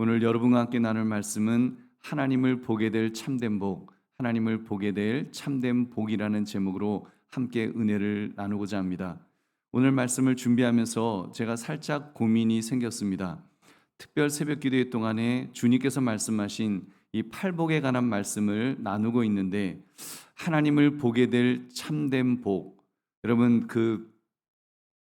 오늘 여러분과 함께 나눌 말씀은 하나님을 보게 될 참된 복, 하나님을 보게 될 참된 복이라는 제목으로 함께 은혜를 나누고자 합니다. 오늘 말씀을 준비하면서 제가 살짝 고민이 생겼습니다. 특별 새벽 기도회 동안에 주님께서 말씀하신 이 팔복에 관한 말씀을 나누고 있는데, 하나님을 보게 될 참된 복, 여러분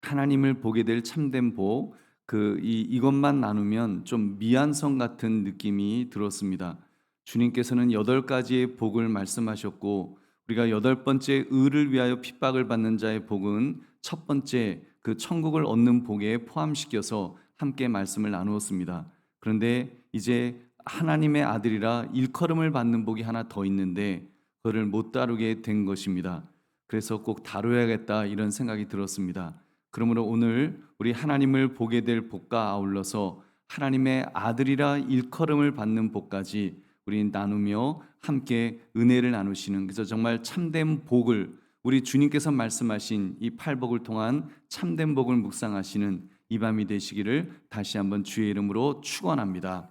하나님을 보게 될 참된 복, 이것만 나누면 좀 미완성 같은 느낌이 들었습니다. 주님께서는 8가지의 복을 말씀하셨고, 우리가 8번째 의를 위하여 핍박을 받는 자의 복은 첫 번째 그 천국을 얻는 복에 포함시켜서 함께 말씀을 나누었습니다. 그런데 이제 하나님의 아들이라 일컬음을 받는 복이 하나 더 있는데, 그거를 못 다루게 된 것입니다. 그래서 꼭 다뤄야겠다 이런 생각이 들었습니다. 그러므로 오늘 우리 하나님을 보게 될 복과 아울러서 하나님의 아들이라 일컬음을 받는 복까지 우리 나누며 함께 은혜를 나누시는, 그래서 정말 참된 복을, 우리 주님께서 말씀하신 이 팔복을 통한 참된 복을 묵상하시는 이 밤이 되시기를 다시 한번 주의 이름으로 축원합니다.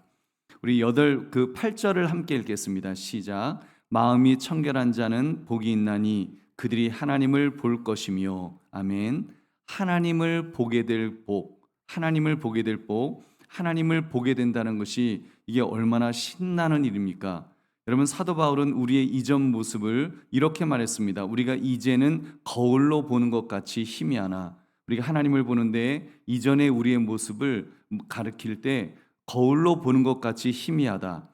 우리 8절을 함께 읽겠습니다. 시작. 마음이 청결한 자는 복이 있나니 그들이 하나님을 볼 것이며. 아멘. 하나님을 보게 될 복, 하나님을 보게 될 복, 하나님을 보게 된다는 것이 이게 얼마나 신나는 일입니까? 여러분, 사도 바울은 우리의 이전 모습을 이렇게 말했습니다. 우리가 이제는 거울로 보는 것 같이 희미하나, 우리가 하나님을 보는데 이전에 우리의 모습을 가리킬 때 거울로 보는 것 같이 희미하다.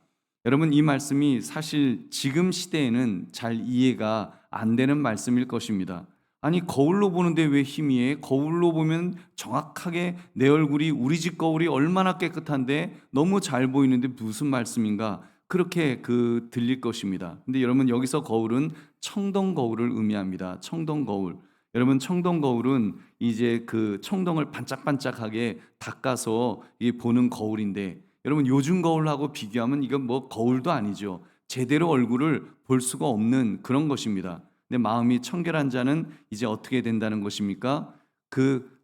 여러분, 이 말씀이 사실 지금 시대에는 잘 이해가 안 되는 말씀일 것입니다. 아니, 거울로 보는데 왜 희미해? 거울로 보면 정확하게 내 얼굴이, 우리 집 거울이 얼마나 깨끗한데 너무 잘 보이는데 무슨 말씀인가? 그렇게 들릴 것입니다. 근데 여러분, 여기서 거울은 청동 거울을 의미합니다. 청동 거울. 여러분, 청동 거울은 이제 그 청동을 반짝반짝하게 닦아서 보는 거울인데, 여러분, 요즘 거울하고 비교하면 이건 뭐 거울도 아니죠. 제대로 얼굴을 볼 수가 없는 그런 것입니다. 근데 마음이 청결한 자는 이제 어떻게 된다는 것입니까?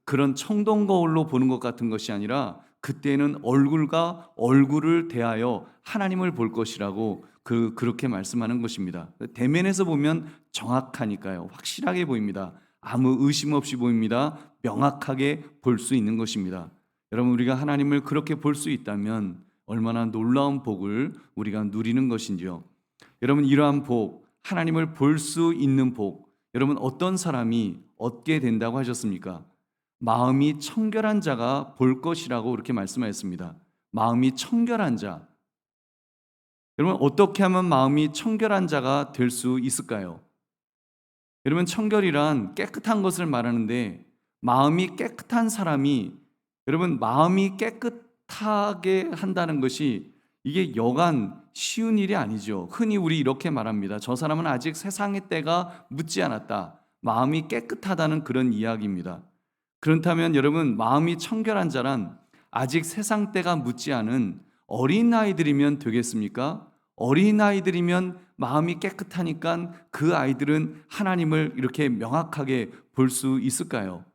그런 청동 거울로 보는 것 같은 것이 아니라 그때는 얼굴과 얼굴을 대하여 하나님을 볼 것이라고 그렇게 말씀하는 것입니다. 대면에서 보면 정확하니까요. 확실하게 보입니다. 아무 의심 없이 보입니다. 명확하게 볼 수 있는 것입니다. 여러분, 우리가 하나님을 그렇게 볼 수 있다면 얼마나 놀라운 복을 우리가 누리는 것인지요. 여러분, 이러한 복, 하나님을 볼 수 있는 복, 여러분 어떤 사람이 얻게 된다고 하셨습니까? 마음이 청결한 자가 볼 것이라고 그렇게 말씀하셨습니다. 마음이 청결한 자. 여러분, 어떻게 하면 마음이 청결한 자가 될 수 있을까요? 여러분, 청결이란 깨끗한 것을 말하는데, 마음이 깨끗한 사람이, 여러분, 마음이 깨끗하게 한다는 것이 이게 여간 쉬운 일이 아니죠. 흔히 우리 이렇게 말합니다. 저 사람은 아직 세상의 때가 묻지 않았다. 마음이 깨끗하다는 그런 이야기입니다. 그렇다면 여러분, 마음이 청결한 자란 아직 세상 때가 묻지 않은 어린아이들이면 되겠습니까? 어린아이들이면 마음이 깨끗하니까 그 아이들은 하나님을 이렇게 명확하게 볼 수 있을까요?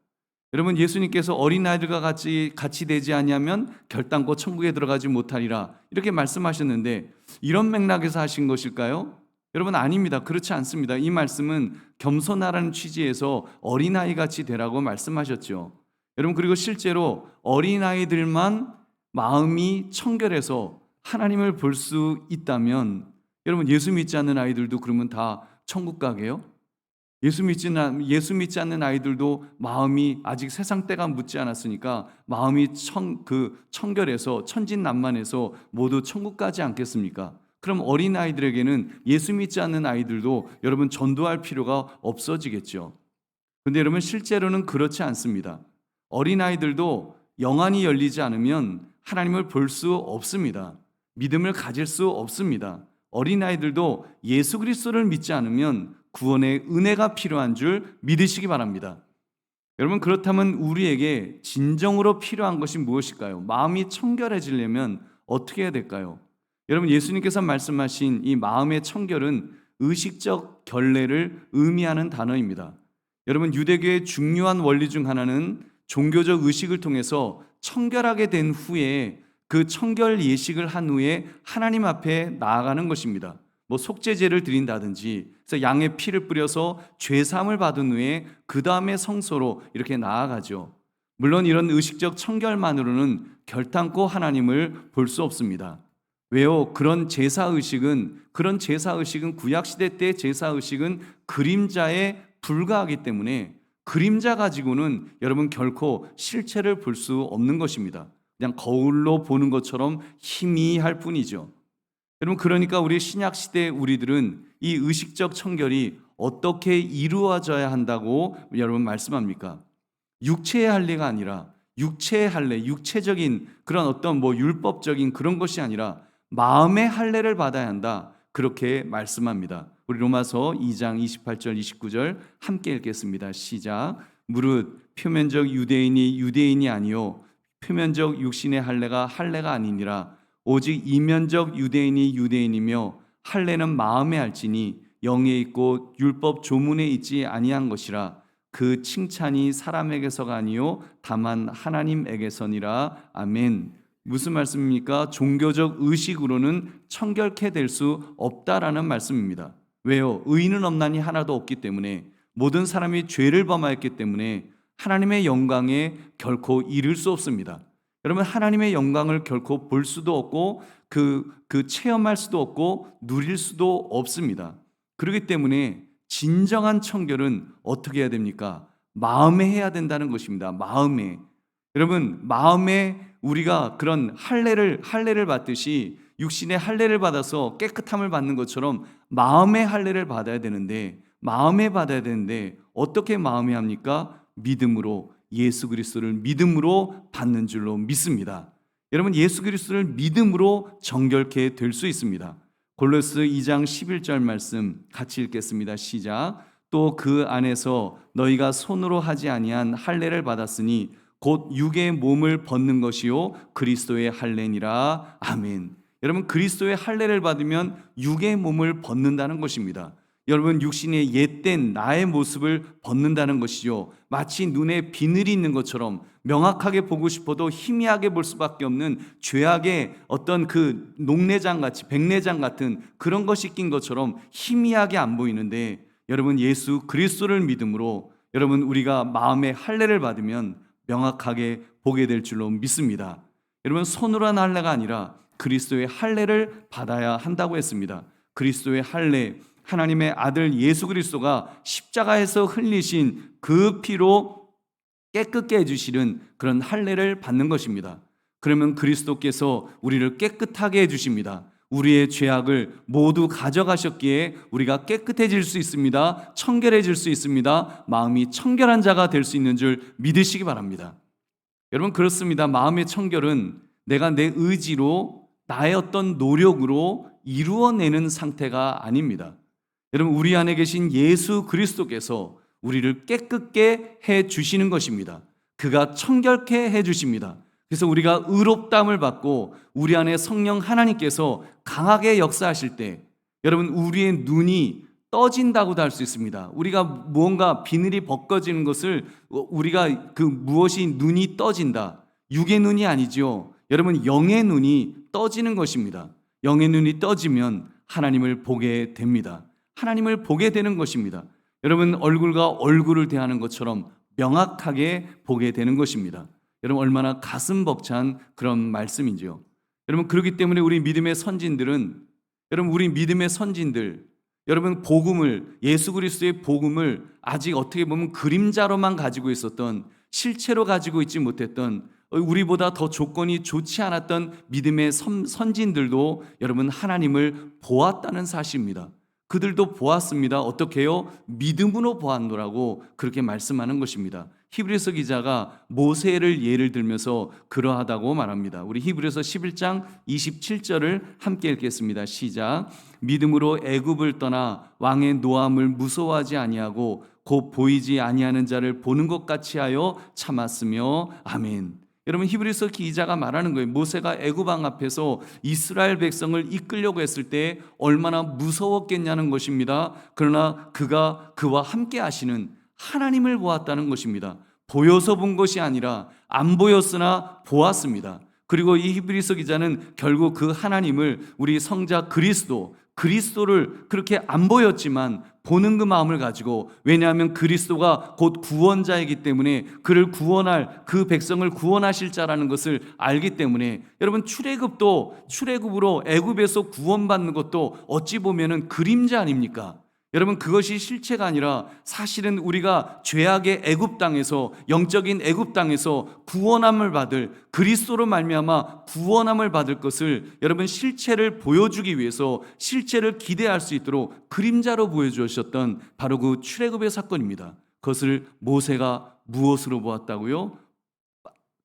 여러분, 예수님께서 어린아이들과 같이 되지 아니하면 결단코 천국에 들어가지 못하리라 이렇게 말씀하셨는데, 이런 맥락에서 하신 것일까요? 여러분, 아닙니다. 그렇지 않습니다. 이 말씀은 겸손하라는 취지에서 어린아이 같이 되라고 말씀하셨죠. 여러분, 그리고 실제로 어린아이들만 마음이 청결해서 하나님을 볼 수 있다면, 여러분, 예수 믿지 않는 아이들도 그러면 다 천국 가게요? 예수 믿지 않는 아이들도 마음이 아직 세상 때가 묻지 않았으니까 마음이 청결해서 천진난만해서 모두 천국 가지 않겠습니까? 그럼 어린아이들에게는 예수 믿지 않는 아이들도 여러분 전도할 필요가 없어지겠죠. 그런데 여러분, 실제로는 그렇지 않습니다. 어린아이들도 영안이 열리지 않으면 하나님을 볼 수 없습니다. 믿음을 가질 수 없습니다. 어린아이들도 예수 그리스도를 믿지 않으면 구원의 은혜가 필요한 줄 믿으시기 바랍니다. 여러분, 그렇다면 우리에게 진정으로 필요한 것이 무엇일까요? 마음이 청결해지려면 어떻게 해야 될까요? 여러분, 예수님께서 말씀하신 이 마음의 청결은 의식적 결례를 의미하는 단어입니다. 여러분, 유대교의 중요한 원리 중 하나는 종교적 의식을 통해서 청결하게 된 후에 그 청결 예식을 한 후에 하나님 앞에 나아가는 것입니다. 뭐 속죄제를 드린다든지, 그래서 양의 피를 뿌려서 죄 사함을 받은 후에 그 다음에 성소로 이렇게 나아가죠. 물론 이런 의식적 청결만으로는 결단코 하나님을 볼 수 없습니다. 왜요? 그런 제사 의식은 구약 시대 때 제사 의식은 그림자에 불과하기 때문에 그림자 가지고는 여러분 결코 실체를 볼 수 없는 것입니다. 그냥 거울로 보는 것처럼 희미할 뿐이죠. 여러분, 그러니까 우리 신약 시대 우리들은 이 의식적 청결이 어떻게 이루어져야 한다고 여러분 말씀합니까? 육체의 할례가 아니라, 육체의 할례, 육체적인 그런 어떤 뭐 율법적인 그런 것이 아니라 마음의 할례를 받아야 한다, 그렇게 말씀합니다. 우리 로마서 2장 28절 29절 함께 읽겠습니다. 시작. 무릇 표면적 유대인이 유대인이 아니요 표면적 육신의 할례가 할례가 아니니라. 오직 이면적 유대인이 유대인이며 할례는 마음에 할지니 영에 있고 율법 조문에 있지 아니한 것이라. 그 칭찬이 사람에게서가 아니요 다만 하나님에게서니라. 아멘. 무슨 말씀입니까? 종교적 의식으로는 청결케 될 수 없다라는 말씀입니다. 왜요? 의인은 없나니 하나도 없기 때문에, 모든 사람이 죄를 범하였기 때문에 하나님의 영광에 결코 이를 수 없습니다. 여러분, 하나님의 영광을 결코 볼 수도 없고 그 체험할 수도 없고 누릴 수도 없습니다. 그렇기 때문에 진정한 청결은 어떻게 해야 됩니까? 마음에 해야 된다는 것입니다. 마음에. 여러분, 마음에 우리가 그런 할례를 받듯이 육신의 할례를 받아서 깨끗함을 받는 것처럼 마음의 할례를 받아야 되는데, 어떻게 마음에 합니까? 믿음으로, 예수 그리스도를 믿음으로 받는 줄로 믿습니다. 여러분, 예수 그리스도를 믿음으로 정결케 될 수 있습니다. 골로새 2장 11절 말씀 같이 읽겠습니다. 시작. 또 그 안에서 너희가 손으로 하지 아니한 할례를 받았으니 곧 육의 몸을 벗는 것이요 그리스도의 할례니라. 아멘. 여러분, 그리스도의 할례를 받으면 육의 몸을 벗는다는 것입니다. 여러분, 육신의 옛된 나의 모습을 벗는다는 것이죠. 마치 눈에 비늘이 있는 것처럼 명확하게 보고 싶어도 희미하게 볼 수밖에 없는 죄악의 어떤 그 녹내장 같이, 백내장 같은 그런 것이 낀 것처럼 희미하게 안 보이는데, 여러분, 예수 그리스도를 믿음으로 여러분 우리가 마음의 할례를 받으면 명확하게 보게 될 줄로 믿습니다. 여러분, 손으로 한 할례가 아니라 그리스도의 할례를 받아야 한다고 했습니다. 그리스도의 할례, 하나님의 아들 예수 그리스도가 십자가에서 흘리신 그 피로 깨끗게 해주시는 그런 할례를 받는 것입니다. 그러면 그리스도께서 우리를 깨끗하게 해주십니다. 우리의 죄악을 모두 가져가셨기에 우리가 깨끗해질 수 있습니다. 청결해질 수 있습니다. 마음이 청결한 자가 될 수 있는 줄 믿으시기 바랍니다. 여러분, 그렇습니다. 마음의 청결은 내가 내 의지로, 나의 어떤 노력으로 이루어내는 상태가 아닙니다. 여러분, 우리 안에 계신 예수 그리스도께서 우리를 깨끗게 해 주시는 것입니다. 그가 청결케 해 주십니다. 그래서 우리가 의롭다함을 받고 우리 안에 성령 하나님께서 강하게 역사하실 때, 여러분, 우리의 눈이 떠진다고도 할 수 있습니다. 우리가 무언가 비늘이 벗겨지는 것을 우리가 그 무엇이 눈이 떠진다, 육의 눈이 아니죠. 여러분, 영의 눈이 떠지는 것입니다. 영의 눈이 떠지면 하나님을 보게 됩니다. 하나님을 보게 되는 것입니다. 여러분, 얼굴과 얼굴을 대하는 것처럼 명확하게 보게 되는 것입니다. 여러분, 얼마나 가슴 벅찬 그런 말씀이죠. 여러분, 그렇기 때문에 우리 믿음의 선진들, 여러분, 복음을, 예수 그리스도의 복음을 아직 어떻게 보면 그림자로만 가지고 있었던, 실체로 가지고 있지 못했던, 우리보다 더 조건이 좋지 않았던 믿음의 선진들도 여러분 하나님을 보았다는 사실입니다. 그들도 보았습니다. 어떻게 해요? 믿음으로 보았노라고 그렇게 말씀하는 것입니다. 히브리서 기자가 모세를 예를 들면서 그러하다고 말합니다. 우리 히브리서 11장 27절을 함께 읽겠습니다. 시작. 믿음으로 애굽을 떠나 왕의 노함을 무서워하지 아니하고 곧 보이지 아니하는 자를 보는 것 같이 하여 참았으며. 아멘. 여러분, 히브리서 기자가 말하는 거예요. 모세가 애굽 왕 앞에서 이스라엘 백성을 이끌려고 했을 때 얼마나 무서웠겠냐는 것입니다. 그러나 그와 함께 하시는 하나님을 보았다는 것입니다. 보여서 본 것이 아니라 안 보였으나 보았습니다. 그리고 이 히브리서 기자는 결국 그 하나님을 우리 성자 그리스도를 그렇게 안 보였지만 보는 그 마음을 가지고, 왜냐하면 그리스도가 곧 구원자이기 때문에 그를 구원할, 그 백성을 구원하실 자라는 것을 알기 때문에, 여러분 출애굽으로 애굽에서 구원받는 것도 어찌 보면은 그림자 아닙니까? 여러분 그것이 실체가 아니라 사실은 우리가 죄악의 애굽 땅에서, 영적인 애굽 땅에서 구원함을 받을, 그리스도로 말미암아 구원함을 받을 것을 여러분 실체를 보여주기 위해서, 실체를 기대할 수 있도록 그림자로 보여주셨던 바로 그 출애굽의 사건입니다. 그것을 모세가 무엇으로 보았다고요?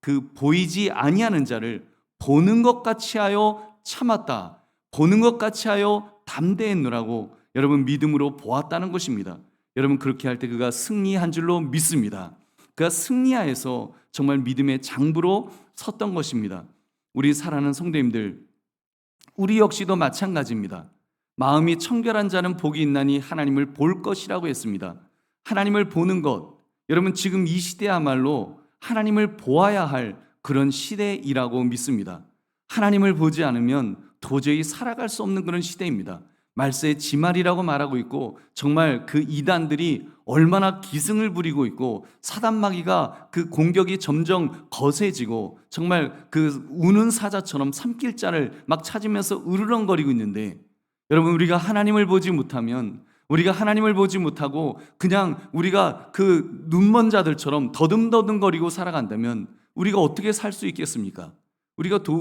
그 보이지 아니하는 자를 보는 것 같이 하여 참았다, 보는 것 같이 하여 담대했노라고 여러분 믿음으로 보았다는 것입니다. 여러분 그렇게 할 때 그가 승리한 줄로 믿습니다. 그가 승리하여서 정말 믿음의 장부로 섰던 것입니다. 우리 사랑하는 성도님들, 우리 역시도 마찬가지입니다. 마음이 청결한 자는 복이 있나니 하나님을 볼 것이라고 했습니다. 하나님을 보는 것, 여러분 지금 이 시대야말로 하나님을 보아야 할 그런 시대이라고 믿습니다. 하나님을 보지 않으면 도저히 살아갈 수 없는 그런 시대입니다. 말세의 지말이라고 말하고 있고, 정말 그 이단들이 얼마나 기승을 부리고 있고, 사단마귀가 그 공격이 점점 거세지고, 정말 그 우는 사자처럼 삼킬자를 막 찾으면서 으르렁거리고 있는데, 여러분 우리가 하나님을 보지 못하면, 우리가 하나님을 보지 못하고 그냥 우리가 그 눈먼 자들처럼 더듬더듬거리고 살아간다면 우리가 어떻게 살 수 있겠습니까?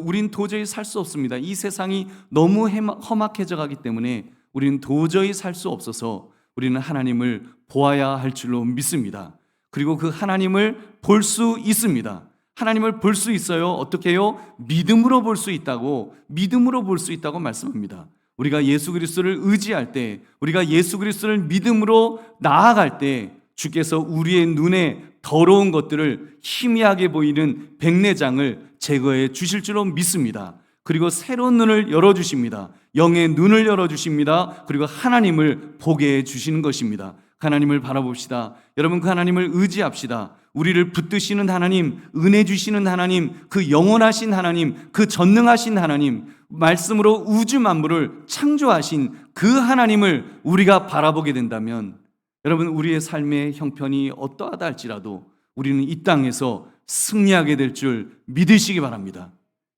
우린 도저히 살 수 없습니다. 이 세상이 너무 험악해져 가기 때문에 우리는 도저히 살 수 없어서 우리는 하나님을 보아야 할 줄로 믿습니다. 그리고 그 하나님을 볼 수 있습니다. 하나님을 볼 수 있어요. 어떻게 해요? 믿음으로 볼 수 있다고, 믿음으로 볼 수 있다고 말씀합니다. 우리가 예수 그리스도를 의지할 때, 우리가 예수 그리스도를 믿음으로 나아갈 때 주께서 우리의 눈에 더러운 것들을, 희미하게 보이는 백내장을 제거해 주실 줄로 믿습니다. 그리고 새로운 눈을 열어주십니다. 영의 눈을 열어주십니다. 그리고 하나님을 보게 해주시는 것입니다. 하나님을 바라봅시다. 여러분 그 하나님을 의지합시다. 우리를 붙드시는 하나님, 은혜 주시는 하나님, 그 영원하신 하나님, 그 전능하신 하나님, 말씀으로 우주 만물을 창조하신 그 하나님을 우리가 바라보게 된다면, 여러분 우리의 삶의 형편이 어떠하다 할지라도 우리는 이 땅에서 승리하게 될 줄 믿으시기 바랍니다.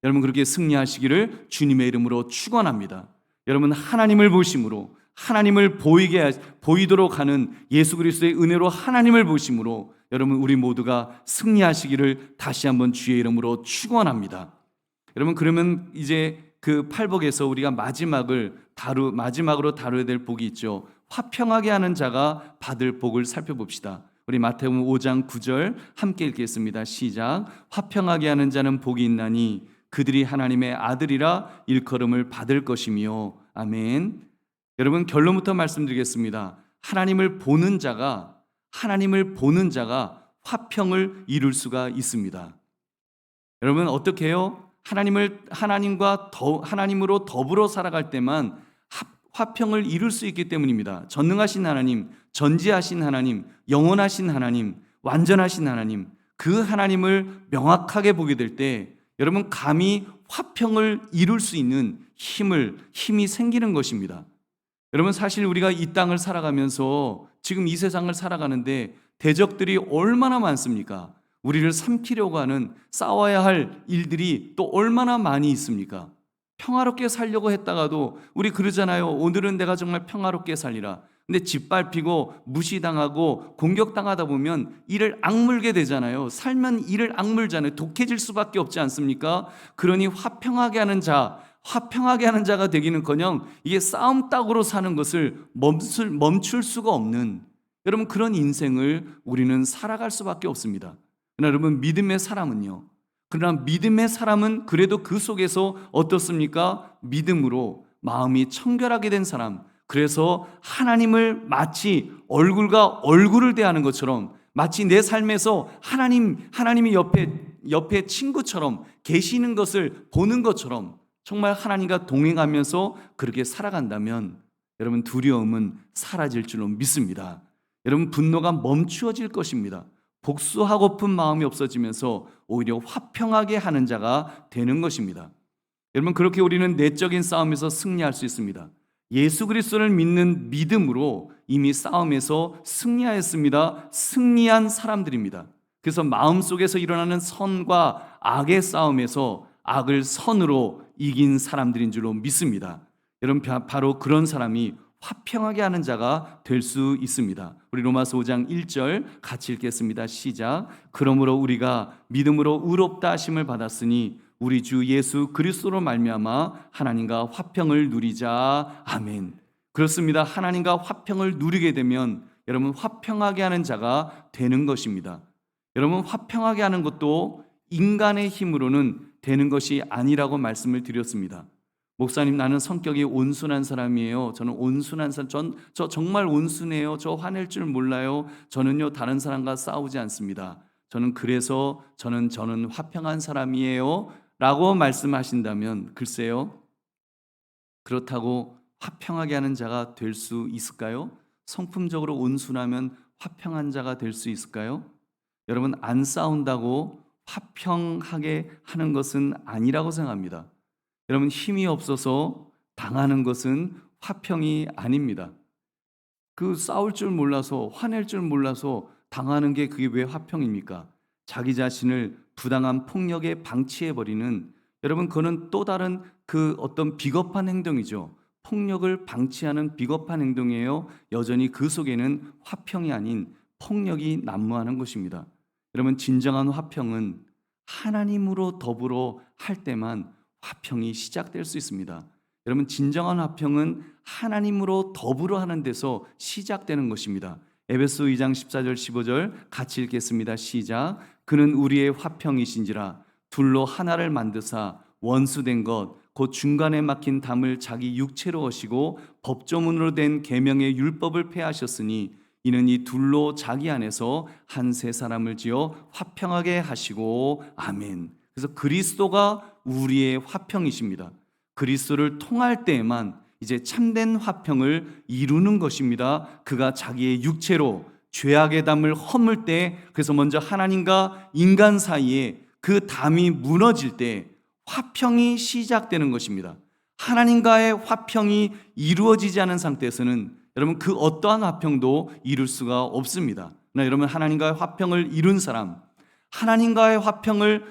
여러분 그렇게 승리하시기를 주님의 이름으로 축원합니다. 여러분 하나님을 보심으로, 하나님을 보이도록 하는 예수 그리스도의 은혜로 하나님을 보심으로 여러분 우리 모두가 승리하시기를 다시 한번 주의 이름으로 축원합니다. 여러분 그러면 이제 그 팔복에서 우리가 마지막으로 다뤄야 될 복이 있죠. 화평하게 하는 자가 받을 복을 살펴봅시다. 우리 마태복음 5장 9절 함께 읽겠습니다. 시작. 화평하게 하는 자는 복이 있나니 그들이 하나님의 아들이라 일컬음을 받을 것이며. 아멘. 여러분 결론부터 말씀드리겠습니다. 하나님을 보는 자가 화평을 이룰 수가 있습니다. 여러분 어떻게 해요? 하나님으로 더불어 살아갈 때만 화평을 이룰 수 있기 때문입니다. 전능하신 하나님, 전지하신 하나님, 영원하신 하나님, 완전하신 하나님, 그 하나님을 명확하게 보게 될 때 여러분 감히 화평을 이룰 수 있는 힘이 생기는 것입니다. 여러분 사실 우리가 이 땅을 살아가면서 지금 이 세상을 살아가는데 대적들이 얼마나 많습니까? 우리를 삼키려고 하는, 싸워야 할 일들이 또 얼마나 많이 있습니까? 평화롭게 살려고 했다가도 우리 그러잖아요. 오늘은 내가 정말 평화롭게 살리라. 근데 짓밟히고 무시당하고 공격당하다 보면 이를 악물게 되잖아요. 살면 이를 악물잖아요. 독해질 수밖에 없지 않습니까? 그러니 화평하게 하는 자가 되기는커녕 이게 싸움닭으로 사는 것을 멈출 수가 없는, 여러분 그런 인생을 우리는 살아갈 수밖에 없습니다. 그러나 여러분 믿음의 사람은 그래도 그 속에서 어떻습니까? 믿음으로 마음이 청결하게 된 사람, 그래서 하나님을 마치 얼굴과 얼굴을 대하는 것처럼, 마치 내 삶에서 하나님이 옆에 친구처럼 계시는 것을 보는 것처럼 정말 하나님과 동행하면서 그렇게 살아간다면 여러분 두려움은 사라질 줄로 믿습니다. 여러분 분노가 멈추어질 것입니다. 복수하고픈 마음이 없어지면서 오히려 화평하게 하는 자가 되는 것입니다. 여러분, 그렇게 우리는 내적인 싸움에서 승리할 수 있습니다. 예수 그리스도를 믿는 믿음으로 이미 싸움에서 승리하였습니다. 승리한 사람들입니다. 그래서 마음속에서 일어나는 선과 악의 싸움에서 악을 선으로 이긴 사람들인 줄로 믿습니다. 여러분, 바로 그런 사람이 화평하게 하는 자가 될 수 있습니다. 우리 로마서 5장 1절 같이 읽겠습니다. 시작. 그러므로 우리가 믿음으로 의롭다 하심을 받았으니 우리 주 예수 그리스도로 말미암아 하나님과 화평을 누리자. 아멘. 그렇습니다. 하나님과 화평을 누리게 되면 여러분, 화평하게 하는 자가 되는 것입니다. 여러분, 화평하게 하는 것도 인간의 힘으로는 되는 것이 아니라고 말씀을 드렸습니다. 목사님, 나는 성격이 온순한 사람이에요. 저는 온순한 사람, 저 정말 온순해요. 저 화낼 줄 몰라요. 저는요, 다른 사람과 싸우지 않습니다. 그래서 저는 화평한 사람이에요 라고 말씀하신다면, 글쎄요, 그렇다고 화평하게 하는 자가 될 수 있을까요? 성품적으로 온순하면 화평한 자가 될 수 있을까요? 여러분, 안 싸운다고 화평하게 하는 것은 아니라고 생각합니다. 여러분, 힘이 없어서 당하는 것은 화평이 아닙니다. 싸울 줄 몰라서, 화낼 줄 몰라서 당하는 게 그게 왜 화평입니까? 자기 자신을 부당한 폭력에 방치해버리는, 여러분, 그거는 또 다른 어떤 비겁한 행동이죠. 폭력을 방치하는 비겁한 행동이에요. 여전히 그 속에는 화평이 아닌 폭력이 난무하는 것입니다. 여러분, 진정한 화평은 하나님으로 더불어 할 때만 화평이 시작될 수 있습니다. 여러분, 진정한 화평은 하나님으로 더불어 하는 데서 시작되는 것입니다. 에베소 2장 14절 15절 같이 읽겠습니다. 시작. 그는 우리의 화평이신지라 둘로 하나를 만드사 원수된 것 곧 중간에 막힌 담을 자기 육체로 하시고 법조문으로 된 계명의 율법을 폐하셨으니 이는 이 둘로 자기 안에서 한 세 사람을 지어 화평하게 하시고. 아멘. 그래서 그리스도가 우리의 화평이십니다. 그리스도를 통할 때에만 이제 참된 화평을 이루는 것입니다. 그가 자기의 육체로 죄악의 담을 허물 때, 그래서 먼저 하나님과 인간 사이에 그 담이 무너질 때 화평이 시작되는 것입니다. 하나님과의 화평이 이루어지지 않은 상태에서는 여러분, 그 어떠한 화평도 이룰 수가 없습니다. 여러분, 하나님과의 화평을 이룬 사람, 하나님과의 화평을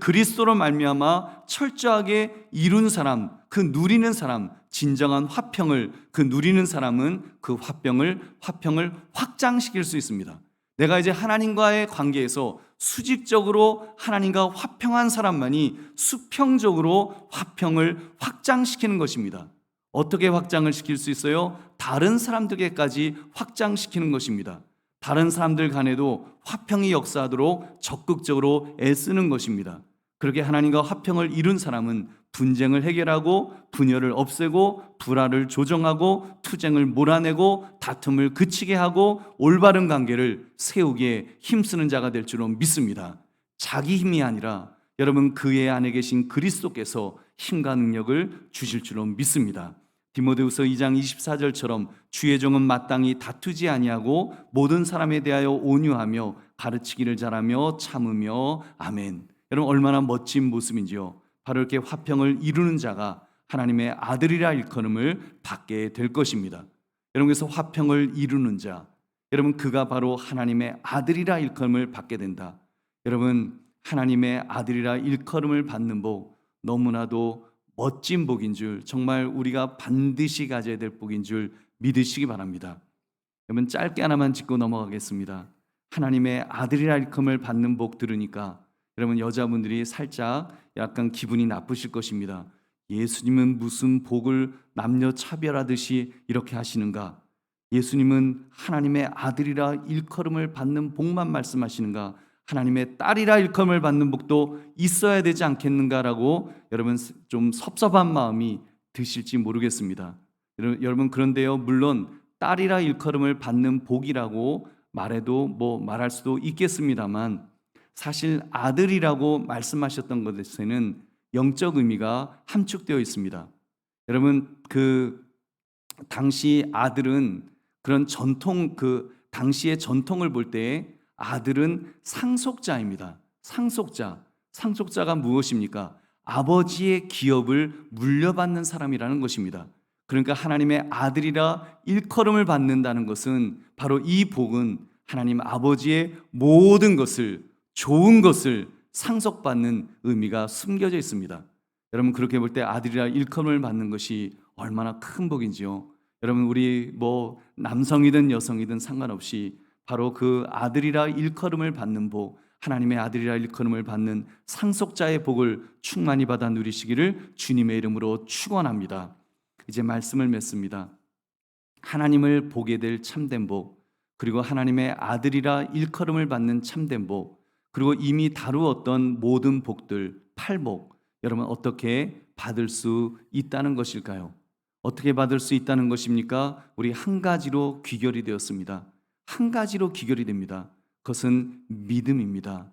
그리스도로 말미암아 철저하게 이룬 사람, 누리는 사람, 진정한 화평을 누리는 사람은 그 화평을 확장시킬 수 있습니다. 내가 이제 하나님과의 관계에서 수직적으로 하나님과 화평한 사람만이 수평적으로 화평을 확장시키는 것입니다. 어떻게 확장을 시킬 수 있어요? 다른 사람들에게까지 확장시키는 것입니다. 다른 사람들 간에도 화평이 역사하도록 적극적으로 애쓰는 것입니다. 그렇게 하나님과 화평을 이룬 사람은 분쟁을 해결하고 분열을 없애고 불화를 조정하고 투쟁을 몰아내고 다툼을 그치게 하고 올바른 관계를 세우기에 힘쓰는 자가 될 줄로 믿습니다. 자기 힘이 아니라 여러분, 그의 안에 계신 그리스도께서 힘과 능력을 주실 줄로 믿습니다. 디모데후서 2장 24절처럼 주의 종은 마땅히 다투지 아니하고 모든 사람에 대하여 온유하며 가르치기를 잘하며 참으며. 아멘. 여러분, 얼마나 멋진 모습인지요. 바로 이렇게 화평을 이루는 자가 하나님의 아들이라 일컬음을 받게 될 것입니다. 여러분, 그래서 화평을 이루는 자, 여러분, 그가 바로 하나님의 아들이라 일컬음을 받게 된다. 여러분, 하나님의 아들이라 일컬음을 받는 복, 너무나도 멋진 복인 줄, 정말 우리가 반드시 가져야 될 복인 줄 믿으시기 바랍니다. 여러분, 짧게 하나만 짚고 넘어가겠습니다. 하나님의 아들이라 일컬음을 받는 복 들으니까 여러분, 여자분들이 살짝 약간 기분이 나쁘실 것입니다. 예수님은 무슨 복을 남녀 차별하듯이 이렇게 하시는가? 예수님은 하나님의 아들이라 일컬음을 받는 복만 말씀하시는가? 하나님의 딸이라 일컬음을 받는 복도 있어야 되지 않겠는가라고 여러분, 좀 섭섭한 마음이 드실지 모르겠습니다. 여러분, 그런데요, 물론 딸이라 일컬음을 받는 복이라고 말해도 말할 수도 있겠습니다만, 사실 아들이라고 말씀하셨던 것에는 영적 의미가 함축되어 있습니다. 여러분, 당시 아들은 그런 당시의 전통을 볼 때 아들은 상속자입니다. 상속자가 무엇입니까? 아버지의 기업을 물려받는 사람이라는 것입니다. 그러니까 하나님의 아들이라 일컬음을 받는다는 것은 바로 이 복은 하나님 아버지의 모든 것을, 좋은 것을 상속받는 의미가 숨겨져 있습니다. 여러분, 그렇게 볼 때 아들이라 일컬음을 받는 것이 얼마나 큰 복인지요. 여러분, 우리 남성이든 여성이든 상관없이 바로 그 아들이라 일컬음을 받는 복, 하나님의 아들이라 일컬음을 받는 상속자의 복을 충만히 받아 누리시기를 주님의 이름으로 축원합니다. 이제 말씀을 맺습니다. 하나님을 보게 될 참된 복, 그리고 하나님의 아들이라 일컬음을 받는 참된 복, 그리고 이미 다루었던 모든 복들, 팔복, 여러분 어떻게 받을 수 있다는 것일까요? 어떻게 받을 수 있다는 것입니까? 우리 한 가지로 귀결이 되었습니다. 한 가지로 귀결이 됩니다. 그것은 믿음입니다.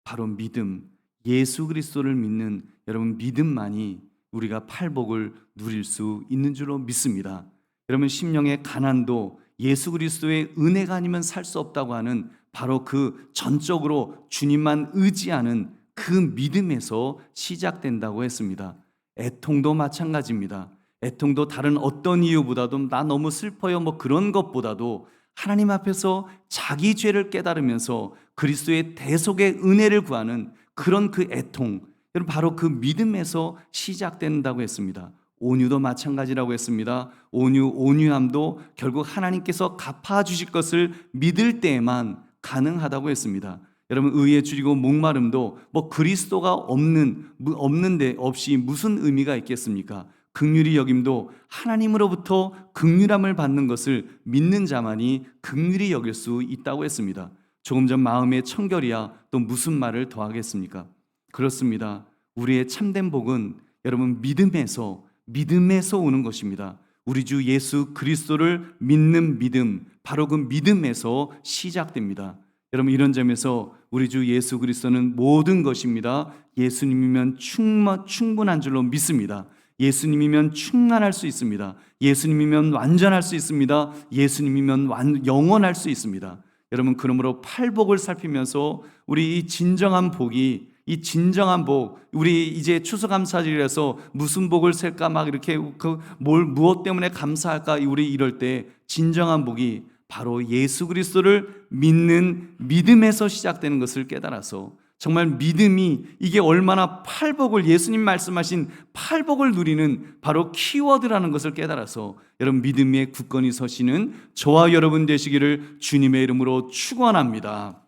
바로 믿음, 예수 그리스도를 믿는 여러분 믿음만이 우리가 팔복을 누릴 수 있는 줄로 믿습니다. 여러분, 심령의 가난도 예수 그리스도의 은혜가 아니면 살 수 없다고 하는 바로 그 전적으로 주님만 의지하는 그 믿음에서 시작된다고 했습니다. 애통도 마찬가지입니다. 애통도 다른 어떤 이유보다도 나 너무 슬퍼요 그런 것보다도 하나님 앞에서 자기 죄를 깨달으면서 그리스도의 대속의 은혜를 구하는 그런 그 애통, 여러분 바로 그 믿음에서 시작된다고 했습니다. 온유도 마찬가지라고 했습니다. 온유함도 결국 하나님께서 갚아주실 것을 믿을 때에만 가능하다고 했습니다. 여러분, 의에 줄이고 목마름도 그리스도가 없는데 없이 무슨 의미가 있겠습니까? 긍휼히 여김도 하나님으로부터 긍휼함을 받는 것을 믿는 자만이 긍휼히 여길 수 있다고 했습니다. 조금 전 마음의 청결이야 또 무슨 말을 더하겠습니까? 그렇습니다. 우리의 참된 복은 여러분 믿음에서 오는 것입니다. 우리 주 예수 그리스도를 믿는 믿음, 바로 그 믿음에서 시작됩니다. 여러분, 이런 점에서 우리 주 예수 그리스도는 모든 것입니다. 예수님이면 충분한 줄로 믿습니다. 예수님이면 충만할 수 있습니다. 예수님이면 완전할 수 있습니다. 예수님이면 영원할 수 있습니다. 여러분, 그러므로 팔복을 살피면서 우리 이 진정한 복이, 이 진정한 복, 우리 이제 추수감사절이라서 무슨 복을 셀까 이렇게 무엇 때문에 감사할까 우리 이럴 때 진정한 복이 바로 예수 그리스도를 믿는 믿음에서 시작되는 것을 깨달아서 정말 믿음이 이게 얼마나 팔복을, 예수님 말씀하신 팔복을 누리는 바로 키워드라는 것을 깨달아서 여러분 믿음의 굳건히 서시는 저와 여러분 되시기를 주님의 이름으로 축원합니다.